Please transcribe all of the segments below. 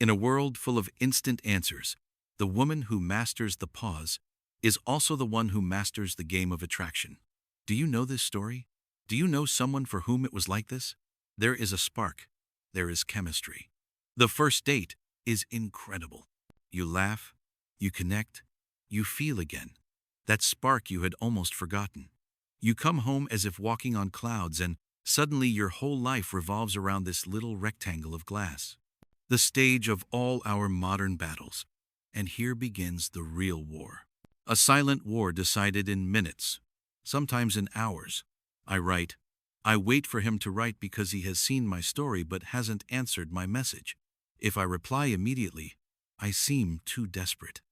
In a world full of instant answers, the woman who masters the pause is also the one who masters the game of attraction. Do you know this story? Do you know someone for whom it was like this? There is a spark. There is chemistry. The first date is incredible. You laugh, you connect, you feel again. That spark you had almost forgotten. You come home as if walking on clouds, and suddenly your whole life revolves around this little rectangle of glass. The stage of all our modern battles. And here begins the real war. A silent war decided in minutes, sometimes in hours. I write. I wait for him to write because he has seen my story but hasn't answered my message. If I reply immediately, I seem too desperate.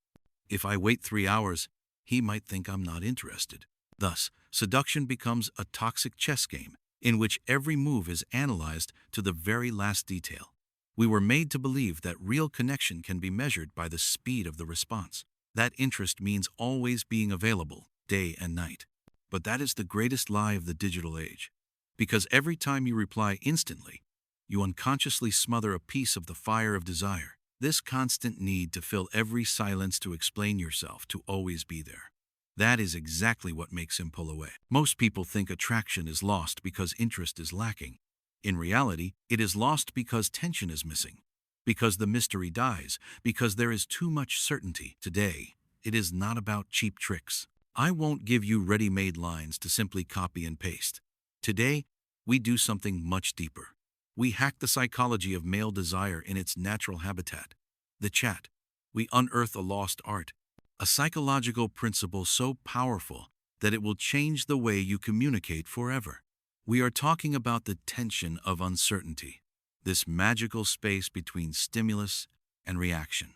If I wait 3 hours, he might think I'm not interested. Thus, seduction becomes a toxic chess game in which every move is analyzed to the very last detail. We were made to believe that real connection can be measured by the speed of the response. That interest means always being available, day and night. But that is the greatest lie of the digital age. Because every time you reply instantly, you unconsciously smother a piece of the fire of desire. This constant need to fill every silence, to explain yourself, to always be there. That is exactly what makes him pull away. Most people think attraction is lost because interest is lacking. In reality, it is lost because tension is missing, because the mystery dies, because there is too much certainty. Today, it is not about cheap tricks. I won't give you ready-made lines to simply copy and paste. Today, we do something much deeper. We hack the psychology of male desire in its natural habitat, the chat. We unearth a lost art, a psychological principle so powerful that it will change the way you communicate forever. We are talking about the tension of uncertainty, this magical space between stimulus and reaction.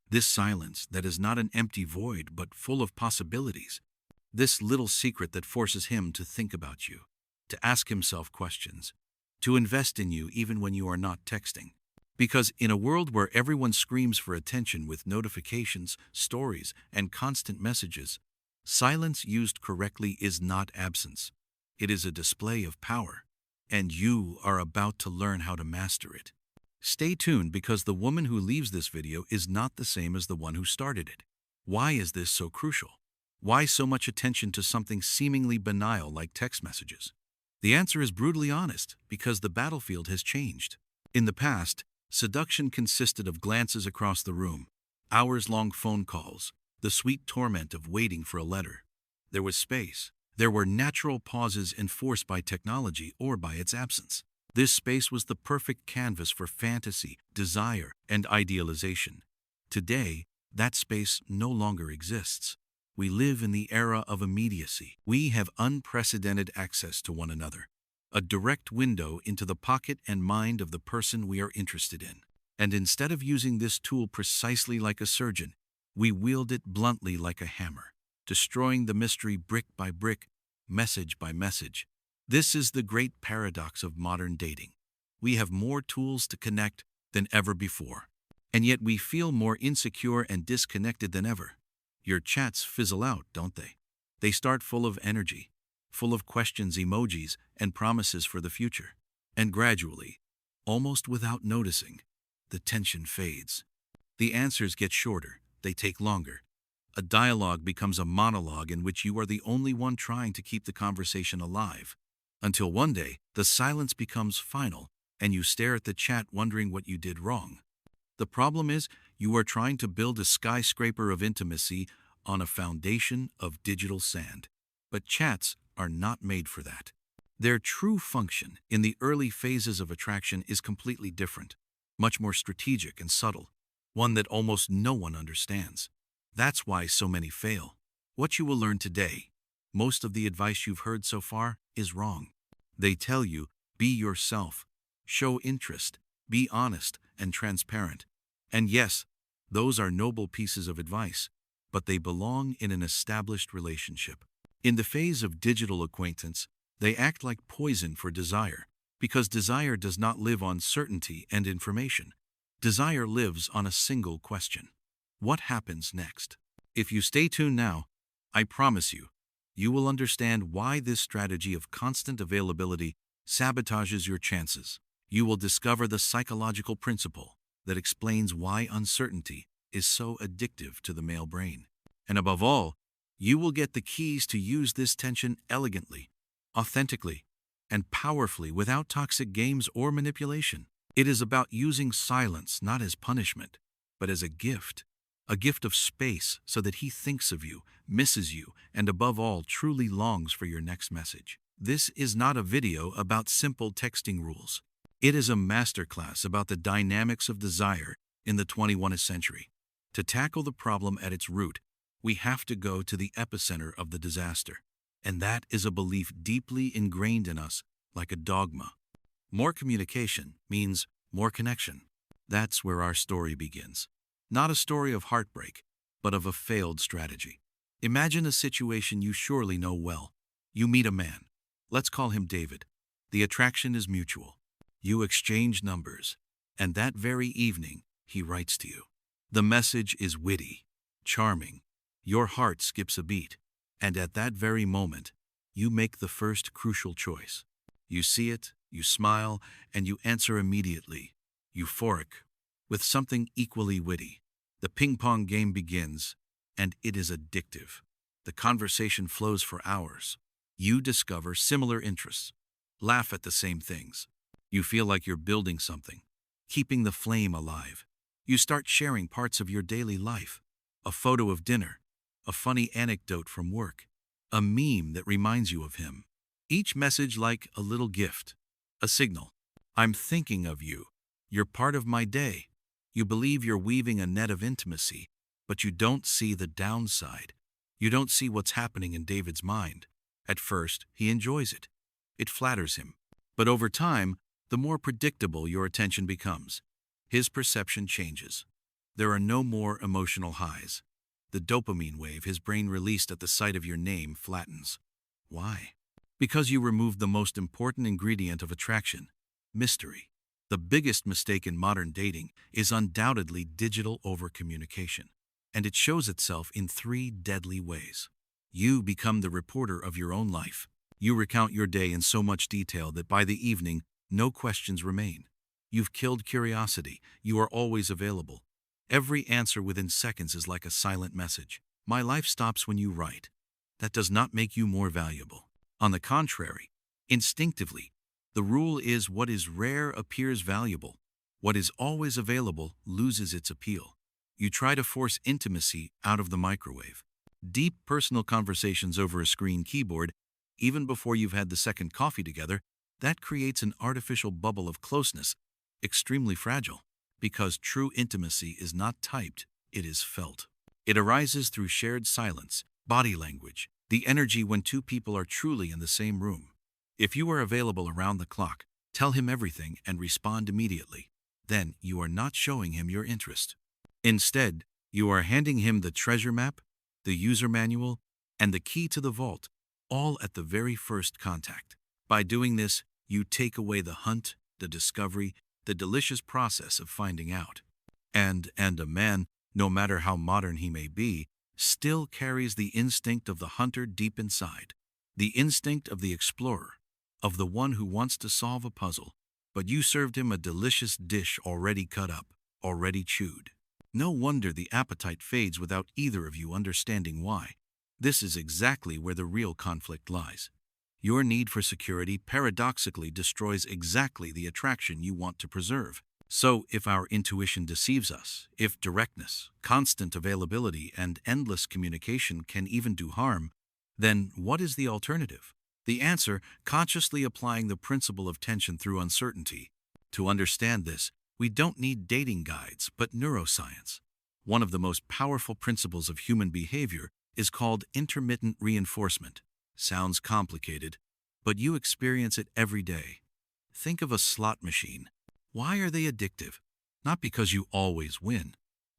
This silence that is not an empty void but full of possibilities. This little secret that forces him to think about you, to ask himself questions, to invest in you even when you are not texting. Because in a world where everyone screams for attention with notifications, stories, and constant messages, silence used correctly is not absence. It is a display of power, and you are about to learn how to master it. Stay tuned, because the woman who leaves this video is not the same as the one who started it. Why is this so crucial? Why so much attention to something seemingly banal like text messages? The answer is brutally honest, because the battlefield has changed. In the past, seduction consisted of glances across the room, hours-long phone calls, the sweet torment of waiting for a letter. There was space. There were natural pauses enforced by technology or by its absence. This space was the perfect canvas for fantasy, desire, and idealization. Today, that space no longer exists. We live in the era of immediacy. We have unprecedented access to one another, a direct window into the pocket and mind of the person we are interested in. And instead of using this tool precisely like a surgeon, we wield it bluntly like a hammer, destroying the mystery brick by brick, message by message. This is the great paradox of modern dating. We have more tools to connect than ever before, and yet we feel more insecure and disconnected than ever. Your chats fizzle out, don't they? They start full of energy, full of questions, emojis, and promises for the future. And gradually, almost without noticing, the tension fades. The answers get shorter, they take longer. A dialogue becomes a monologue in which you are the only one trying to keep the conversation alive. Until one day, the silence becomes final, and you stare at the chat wondering what you did wrong. The problem is, you are trying to build a skyscraper of intimacy on a foundation of digital sand. But chats are not made for that. Their true function in the early phases of attraction is completely different, much more strategic and subtle, one that almost no one understands. That's why so many fail. What you will learn today, most of the advice you've heard so far, is wrong. They tell you, be yourself, show interest, be honest and transparent. And yes, those are noble pieces of advice, but they belong in an established relationship. In the phase of digital acquaintance, they act like poison for desire, because desire does not live on certainty and information. Desire lives on a single question. What happens next? If you stay tuned now, I promise you, you will understand why this strategy of constant availability sabotages your chances. You will discover the psychological principle, that explains why uncertainty is so addictive to the male brain. And above all, you will get the keys to use this tension elegantly, authentically, and powerfully without toxic games or manipulation. It is about using silence not as punishment, but as a gift of space so that he thinks of you, misses you, and above all, truly longs for your next message. This is not a video about simple texting rules. It is a masterclass about the dynamics of desire in the 21st century. To tackle the problem at its root, we have to go to the epicenter of the disaster. And that is a belief deeply ingrained in us, like a dogma. More communication means more connection. That's where our story begins. Not a story of heartbreak, but of a failed strategy. Imagine a situation you surely know well. You meet a man. Let's call him David. The attraction is mutual. You exchange numbers, and that very evening, he writes to you. The message is witty, charming. Your heart skips a beat, and at that very moment, you make the first crucial choice. You see it, you smile, and you answer immediately, euphoric, with something equally witty. The ping-pong game begins, and it is addictive. The conversation flows for hours. You discover similar interests, laugh at the same things. You feel like you're building something, keeping the flame alive. You start sharing parts of your daily life, a photo of dinner, a funny anecdote from work, a meme that reminds you of him. Each message like a little gift, a signal. I'm thinking of you. You're part of my day. You believe you're weaving a net of intimacy, but you don't see the downside. You don't see what's happening in David's mind. At first, he enjoys it. It flatters him. But over time, the more predictable your attention becomes, his perception changes. There are no more emotional highs. The dopamine wave his brain released at the sight of your name flattens. Why? Because you removed the most important ingredient of attraction, mystery. The biggest mistake in modern dating is undoubtedly digital overcommunication, and it shows itself in 3 deadly ways. You become the reporter of your own life. You recount your day in so much detail that by the evening, no questions remain. You've killed curiosity. You are always available. Every answer within seconds is like a silent message. My life stops when you write. That does not make you more valuable. On the contrary, instinctively, the rule is what is rare appears valuable. What is always available loses its appeal. You try to force intimacy out of the microwave. Deep personal conversations over a screen keyboard, even before you've had the second coffee together, that creates an artificial bubble of closeness, extremely fragile, because true intimacy is not typed, it is felt. It arises through shared silence, body language, the energy when 2 people are truly in the same room. If you are available around the clock, tell him everything and respond immediately. Then you are not showing him your interest. Instead, you are handing him the treasure map, the user manual, and the key to the vault, all at the very first contact. By doing this, you take away the hunt, the discovery, the delicious process of finding out. And a man, no matter how modern he may be, still carries the instinct of the hunter deep inside, the instinct of the explorer, of the one who wants to solve a puzzle. But you served him a delicious dish already cut up, already chewed. No wonder the appetite fades without either of you understanding why. This is exactly where the real conflict lies. Your need for security paradoxically destroys exactly the attraction you want to preserve. So, if our intuition deceives us, if directness, constant availability, and endless communication can even do harm, then what is the alternative? The answer, consciously applying the principle of tension through uncertainty. To understand this, we don't need dating guides, but neuroscience. One of the most powerful principles of human behavior is called intermittent reinforcement. Sounds complicated, but you experience it every day. Think of a slot machine. Why are they addictive? Not because you always win.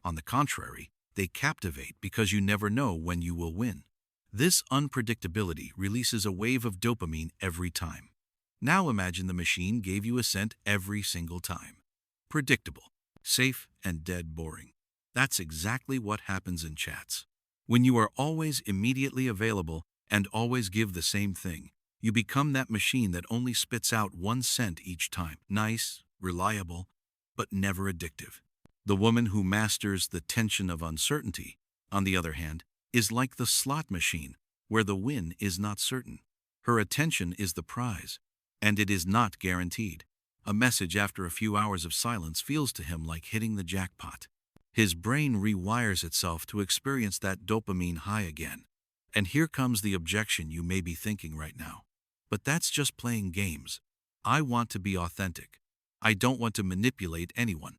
On the contrary, they captivate because you never know when you will win. This unpredictability releases a wave of dopamine every time. Now imagine the machine gave you a scent every single time. Predictable, safe, and dead boring. That's exactly what happens in chats. When you are always immediately available and always give the same thing, you become that machine that only spits out 1 scent each time. Nice, reliable, but never addictive. The woman who masters the tension of uncertainty, on the other hand, is like the slot machine, where the win is not certain. Her attention is the prize, and it is not guaranteed. A message after a few hours of silence feels to him like hitting the jackpot. His brain rewires itself to experience that dopamine high again. And here comes the objection you may be thinking right now. But that's just playing games. I want to be authentic. I don't want to manipulate anyone.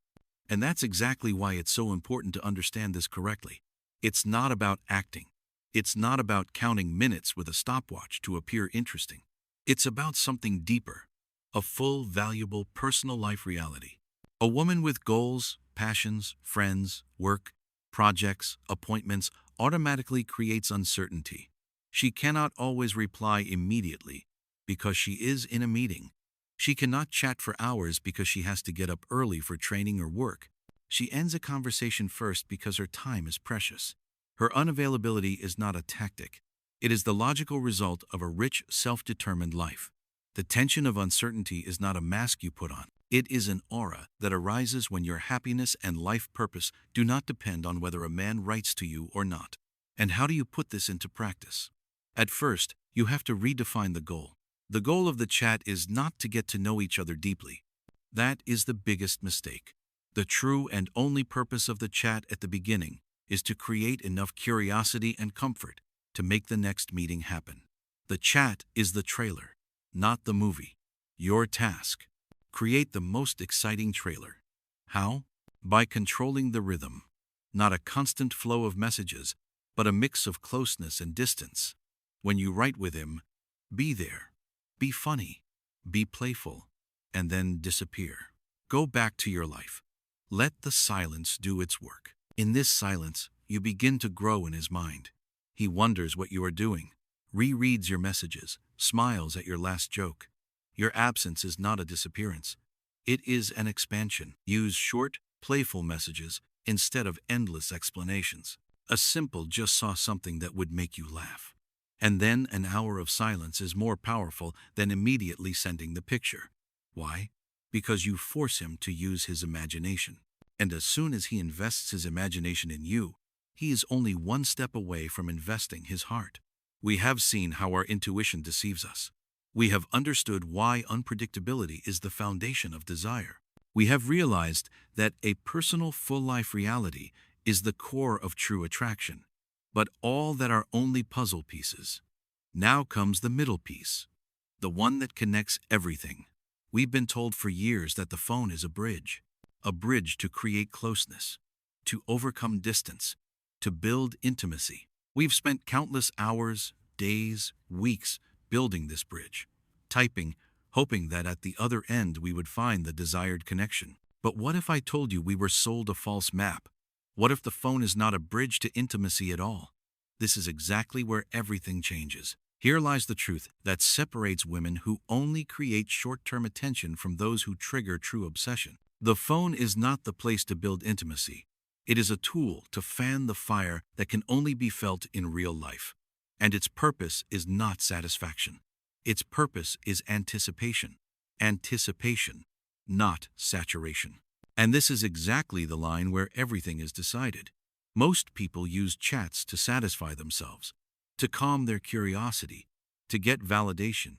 And that's exactly why it's so important to understand this correctly. It's not about acting. It's not about counting minutes with a stopwatch to appear interesting. It's about something deeper, a full, valuable, personal life reality. A woman with goals, passions, friends, work, projects, appointments automatically creates uncertainty. She cannot always reply immediately because she is in a meeting. She cannot chat for hours because she has to get up early for training or work. She ends a conversation first because her time is precious. Her unavailability is not a tactic. It is the logical result of a rich, self-determined life. The tension of uncertainty is not a mask you put on. It is an aura that arises when your happiness and life purpose do not depend on whether a man writes to you or not. And how do you put this into practice? At first, you have to redefine the goal. The goal of the chat is not to get to know each other deeply. That is the biggest mistake. The true and only purpose of the chat at the beginning is to create enough curiosity and comfort to make the next meeting happen. The chat is the trailer, not the movie. Your task: create the most exciting trailer. How? By controlling the rhythm. Not a constant flow of messages, but a mix of closeness and distance. When you write with him, be there. Be funny. Be playful. And then disappear. Go back to your life. Let the silence do its work. In this silence, you begin to grow in his mind. He wonders what you are doing, rereads your messages, smiles at your last joke. Your absence is not a disappearance. It is an expansion. Use short, playful messages instead of endless explanations. A simple "just saw something" that would make you laugh. And then an hour of silence is more powerful than immediately sending the picture. Why? Because you force him to use his imagination. And as soon as he invests his imagination in you, he is only one step away from investing his heart. We have seen how our intuition deceives us. We have understood why unpredictability is the foundation of desire. We have realized that a personal full-life reality is the core of true attraction. But all that are only puzzle pieces. Now comes the middle piece, the one that connects everything. We've been told for years that the phone is a bridge to create closeness, to overcome distance, to build intimacy. We've spent countless hours, days, weeks building this bridge, typing, hoping that at the other end we would find the desired connection. But what if I told you we were sold a false map? What if the phone is not a bridge to intimacy at all? This is exactly where everything changes. Here lies the truth that separates women who only create short-term attention from those who trigger true obsession. The phone is not the place to build intimacy. It is a tool to fan the fire that can only be felt in real life. And its purpose is not satisfaction. Its purpose is anticipation. Anticipation, not saturation. And this is exactly the line where everything is decided. Most people use chats to satisfy themselves, to calm their curiosity, to get validation,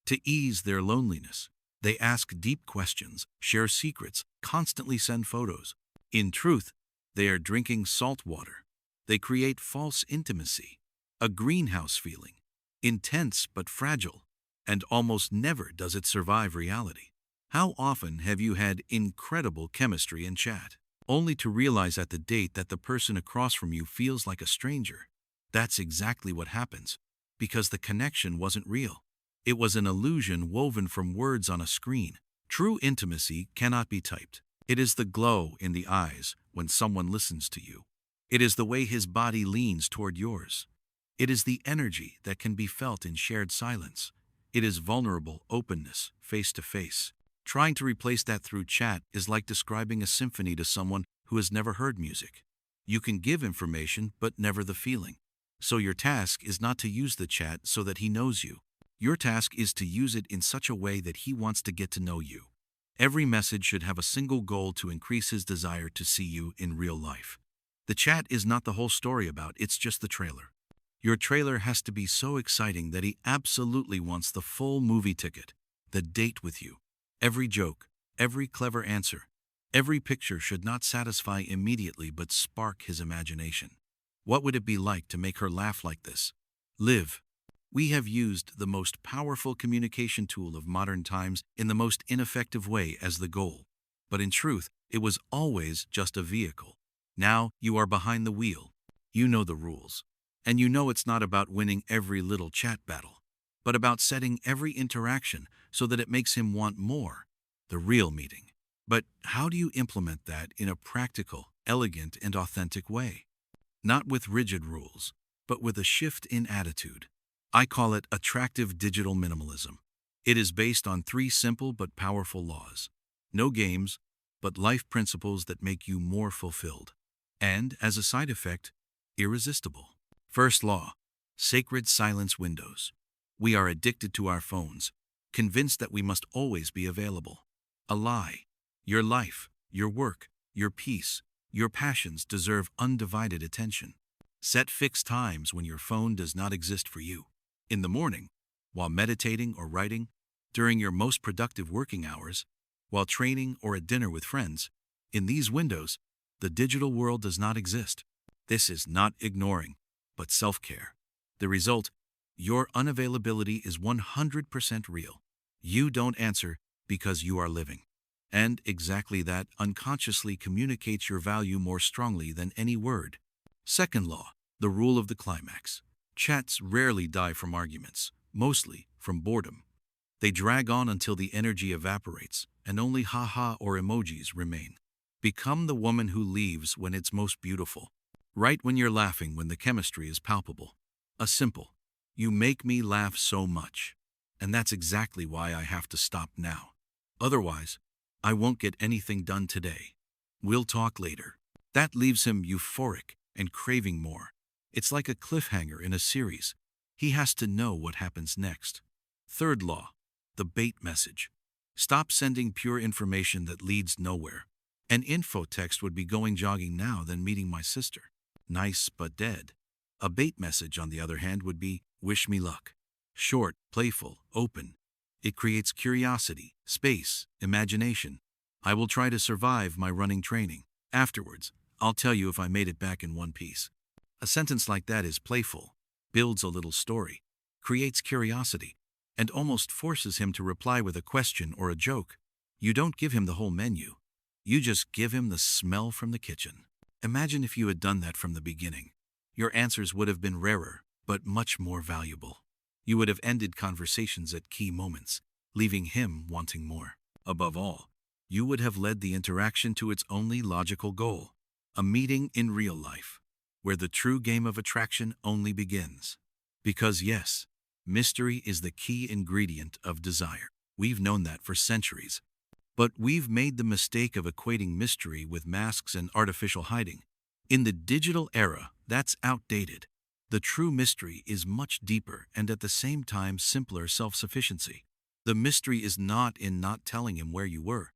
to ease their loneliness. They ask deep questions, share secrets, constantly send photos. In truth, they are drinking salt water. They create false intimacy, a greenhouse feeling, intense but fragile, and almost never does it survive reality. How often have you had incredible chemistry in chat, only to realize at the date that the person across from you feels like a stranger? That's exactly what happens, because the connection wasn't real. It was an illusion woven from words on a screen. True intimacy cannot be typed. It is the glow in the eyes when someone listens to you. It is the way his body leans toward yours. It is the energy that can be felt in shared silence. It is vulnerable openness, face to face. Trying to replace that through chat is like describing a symphony to someone who has never heard music. You can give information, but never the feeling. So your task is not to use the chat so that he knows you. Your task is to use it in such a way that he wants to get to know you. Every message should have a single goal to increase his desire to see you in real life. The chat is not the whole story about, it's just the trailer. Your trailer has to be so exciting that he absolutely wants the full movie ticket, the date with you. Every joke, every clever answer, every picture should not satisfy immediately but spark his imagination. What would it be like to make her laugh like this? Live. We have used the most powerful communication tool of modern times in the most ineffective way as the goal. But in truth, it was always just a vehicle. Now you are behind the wheel. You know the rules. And you know it's not about winning every little chat battle, but about setting every interaction so that it makes him want more, the real meeting. But how do you implement that in a practical, elegant, and authentic way? Not with rigid rules, but with a shift in attitude. I call it attractive digital minimalism. It is based on 3 simple but powerful laws. No games, but life principles that make you more fulfilled. And, as a side effect, irresistible. First law, sacred silence windows. We are addicted to our phones, convinced that we must always be available. A lie. Your life, your work, your peace, your passions deserve undivided attention. Set fixed times when your phone does not exist for you. In the morning, while meditating or writing, during your most productive working hours, while training or at dinner with friends. In these windows, the digital world does not exist. This is not ignoring, but self-care. The result, your unavailability is 100% real. You don't answer because you are living. And exactly that unconsciously communicates your value more strongly than any word. Second law, the rule of the climax. Chats rarely die from arguments, mostly from boredom. They drag on until the energy evaporates, and only haha or emojis remain. Become the woman who leaves when it's most beautiful. Right when you're laughing, when the chemistry is palpable. A simple, you make me laugh so much. And that's exactly why I have to stop now. Otherwise, I won't get anything done today. We'll talk later. That leaves him euphoric and craving more. It's like a cliffhanger in a series. He has to know what happens next. Third law, the bait message. Stop sending pure information that leads nowhere. An info text would be going jogging now than meeting my sister. Nice but dead. A bait message, on the other hand, would be wish me luck. Short, playful, open. It creates curiosity, space, imagination. I will try to survive my running training. Afterwards, I'll tell you if I made it back in one piece. A sentence like that is playful, builds a little story, creates curiosity, and almost forces him to reply with a question or a joke. You don't give him the whole menu. You just give him the smell from the kitchen. Imagine if you had done that from the beginning. Your answers would have been rarer, but much more valuable. You would have ended conversations at key moments, leaving him wanting more. Above all, you would have led the interaction to its only logical goal, a meeting in real life, where the true game of attraction only begins. Because yes, mystery is the key ingredient of desire. We've known that for centuries. But we've made the mistake of equating mystery with masks and artificial hiding. In the digital era, that's outdated. The true mystery is much deeper and at the same time simpler self-sufficiency. The mystery is not in not telling him where you were.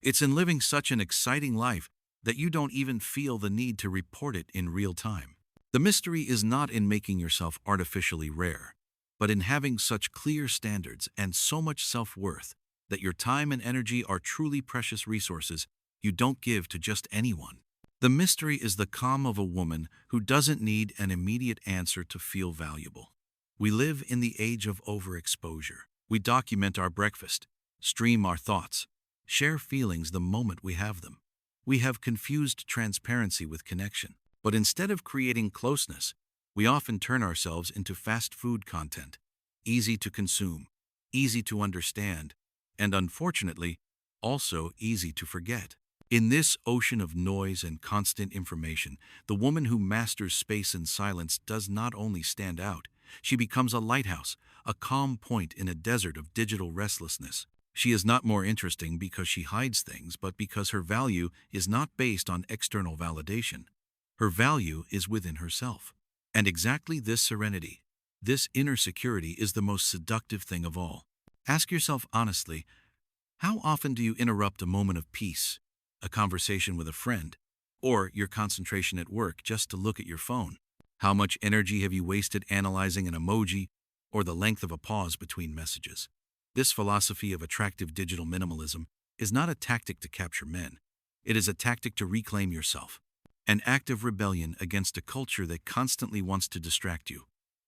It's in living such an exciting life that you don't even feel the need to report it in real time. The mystery is not in making yourself artificially rare, but in having such clear standards and so much self-worth that your time and energy are truly precious resources you don't give to just anyone. The mystery is the calm of a woman who doesn't need an immediate answer to feel valuable. We live in the age of overexposure. We document our breakfast, stream our thoughts, share feelings the moment we have them. We have confused transparency with connection. But instead of creating closeness, we often turn ourselves into fast food content, easy to consume, easy to understand, and unfortunately, also easy to forget. In this ocean of noise and constant information, the woman who masters space and silence does not only stand out, she becomes a lighthouse, a calm point in a desert of digital restlessness. She is not more interesting because she hides things, but because her value is not based on external validation. Her value is within herself. And exactly this serenity, this inner security is the most seductive thing of all. Ask yourself honestly, How often do you interrupt a moment of peace, a conversation with a friend, or your concentration at work just to look at your phone? How much energy have you wasted analyzing an emoji or the length of a pause between messages? This philosophy of attractive digital minimalism is not a tactic to capture men. It is a tactic to reclaim yourself, an act of rebellion against a culture that constantly wants to distract you.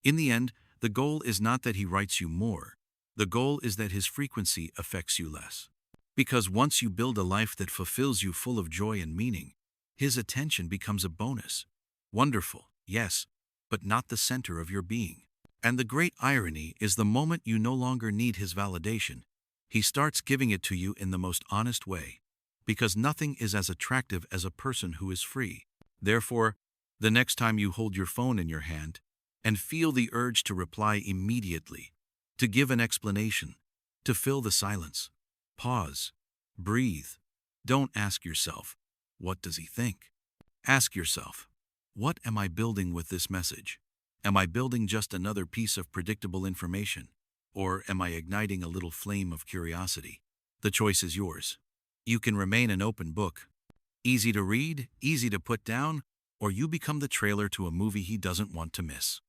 In the end, the goal is not that he writes you more. The goal is that his frequency affects you less. Because once you build a life that fulfills you full of joy and meaning, his attention becomes a bonus. Wonderful, yes, but not the center of your being. And the great irony is the moment you no longer need his validation, he starts giving it to you in the most honest way. Because nothing is as attractive as a person who is free. Therefore, the next time you hold your phone in your hand and feel the urge to reply immediately, to give an explanation, to fill the silence, pause, breathe. Don't ask yourself, what does he think? Ask yourself, what am I building with this message? Am I building just another piece of predictable information? Or am I igniting a little flame of curiosity? The choice is yours. You can remain an open book, easy to read, easy to put down, or you become the trailer to a movie he doesn't want to miss.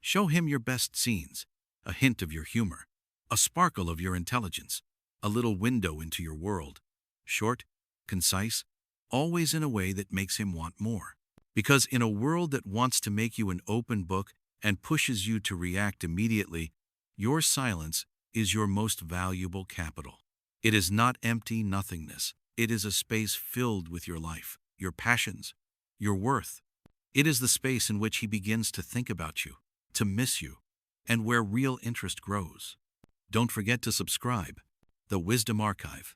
Show him your best scenes, a hint of your humor, a sparkle of your intelligence, a little window into your world. Short, concise, always in a way that makes him want more. Because in a world that wants to make you an open book and pushes you to react immediately, your silence is your most valuable capital. It is not empty nothingness. It is a space filled with your life, your passions, your worth. It is the space in which he begins to think about you, to miss you, and where real interest grows. Don't forget to subscribe. The Wisdom Archive.